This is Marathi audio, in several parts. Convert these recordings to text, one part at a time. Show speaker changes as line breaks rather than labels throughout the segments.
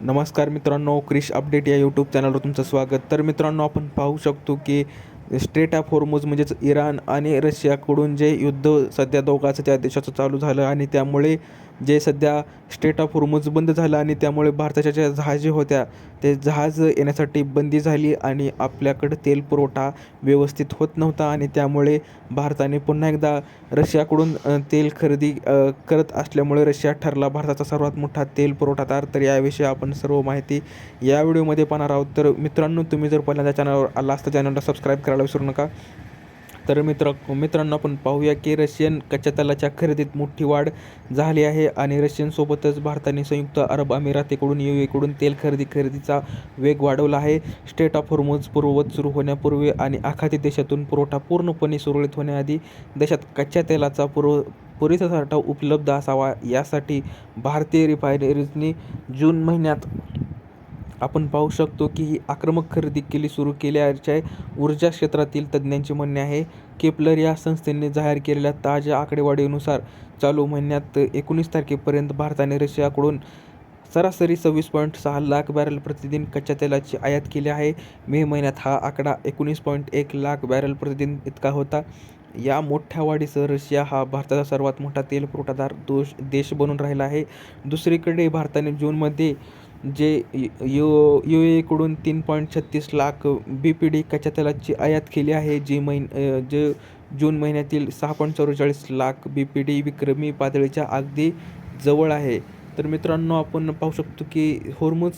नमस्कार मित्रांनो, क्रिश अपडेट या यूट्यूब चॅनलवर तुमचं स्वागत. तर मित्रांनो, आपण पाहू शकतो की स्ट्रेट ऑफ होर्मुझ म्हणजेच इराण आणि रशियाकडून जे युद्ध सध्या दोघांचं त्या देशाचं चालू झालं आणि त्यामुळे जे सध्या स्ट्रेट ऑफ होर्मुझ बंद झालं आणि त्यामुळे भारताच्या ज्या जहाजी होत्या ते जहाज येण्यासाठी बंदी झाली आणि आपल्याकडं तेल पुरवठा व्यवस्थित होत नव्हता आणि त्यामुळे भारताने पुन्हा एकदा रशियाकडून तेल खरेदी करत असल्यामुळे रशिया ठरला भारताचा सर्वात मोठा तेल पुरवठादार. तर याविषयी आपण सर्व माहिती या व्हिडिओमध्ये पाहणार आहोत. तर मित्रांनो, तुम्ही जर पहिल्यांदा चॅनलवर आला असता चॅनलला सबस्क्राईब करायला विसरू नका. तर मित्रांनो, आपण पाहूया की रशियन कच्च्या तेलाच्या खरेदीत मोठी वाढ झाली आहे आणि रशियनसोबतच भारताने संयुक्त अरब अमिरातीकडून UAE तेल खरेदीचा वेग वाढवला आहे. स्ट्रेट ऑफ होर्मुझ पूर्ववत सुरू होण्यापूर्वी आणि आखाती देशातून पुरवठा पूर्णपणे सुरळीत होण्याआधी देशात कच्च्या तेलाचा पुरेसा साठा उपलब्ध असावा यासाठी भारतीय रिफायनरीजनी जून महिन्यात आपण पाहू शकतो की ही आक्रमक खरेदी सुरू केल्याचे ऊर्जा क्षेत्रातील तज्ज्ञांचे म्हणणे आहे. केपलर या संस्थेने जाहीर केलेल्या ताज्या आकडेवारीनुसार चालू महिन्यात 19 तारखेपर्यंत भारताने रशियाकडून सरासरी 26.6 लाख बॅरल प्रतिदिन कच्च्या तेलाची आयात केली आहे. मे महिन्यात हा आकडा 19.1 लाख बॅरल प्रतिदिन इतका होता. या मोठ्या वाढीसह रशिया हा भारताचा सर्वात मोठा तेल पुरवठादार देश बनून राहिला आहे. दुसरीकडे भारताने जूनमध्ये जे UAE 3.36 लाख BPD कच्च्या तेलाची आयात केली आहे, जे जून महिन्यातील 6.44 लाख BPD विक्रमी पातळीच्या अगदी जवळ आहे. तर मित्रांनो, आपण पाहू शकतो की होर्मुझ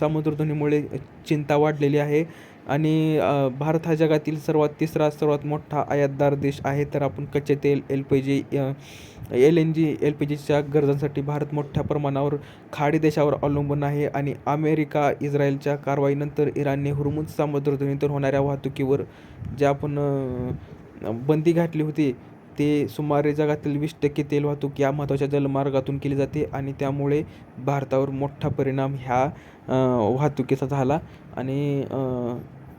सामुद्रधुनीमुळे चिंता वाढलेली आहे आणि भारत हा जगातील सर्वात मोठा आयातदार देश आहे. तर आपण कच्चे तेल LPGच्या गरजांसाठी भारत मोठ्या प्रमाणावर खाडी देशावर अवलंबून आहे आणि अमेरिका इस्रायलच्या कारवाईनंतर इराणने होर्मुझ सामुद्रधुनीतून होणाऱ्या वाहतुकीवर जे आपण बंदी घातली होती ते सुमारे जगातील 20% तेल वाहतूक या महत्त्वाच्या जलमार्गातून केली जाते आणि त्यामुळे भारतावर मोठा परिणाम ह्या वाहतुकीचा झाला आणि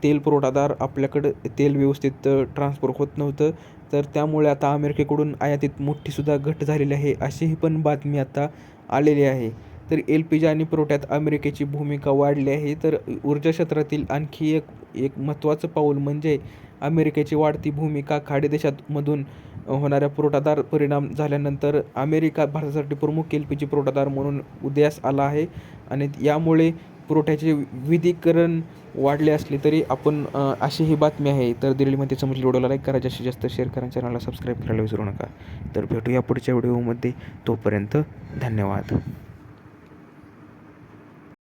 तेल पुरवठादार आपल्याकडं तेल व्यवस्थित ट्रान्सफर होत नव्हतं. तर त्यामुळे आता अमेरिकेकडून आयातीत मोठीसुद्धा घट झालेली आहे, अशी ही पण बातमी आता आलेली आहे. तर LPG आणि पुरवठ्यात अमेरिकेची भूमिका वाढली आहे. तर ऊर्जा क्षेत्रातील आणखी एक महत्त्वाचं पाऊल म्हणजे अमेरिकेची वाढती भूमिका खाडी देशांमधून होणाऱ्या पुरवठादार परिणाम झाल्यानंतर अमेरिका भारतासाठी प्रमुख LPG पुरवठादार म्हणून उदयास आला आहे आणि यामुळे पुरवठ्याचे विविधीकरण वाढले असले तरी आपण अशी ही बातमी आहे. तर दिलेली माहिती समजली, व्हिडिओला लाईक करा, जास्तीत जास्त शेअर करा, चॅनलला सबस्क्राईब करायला विसरू नका. तर भेटूया पुढच्या व्हिडिओमध्ये. तोपर्यंत धन्यवाद.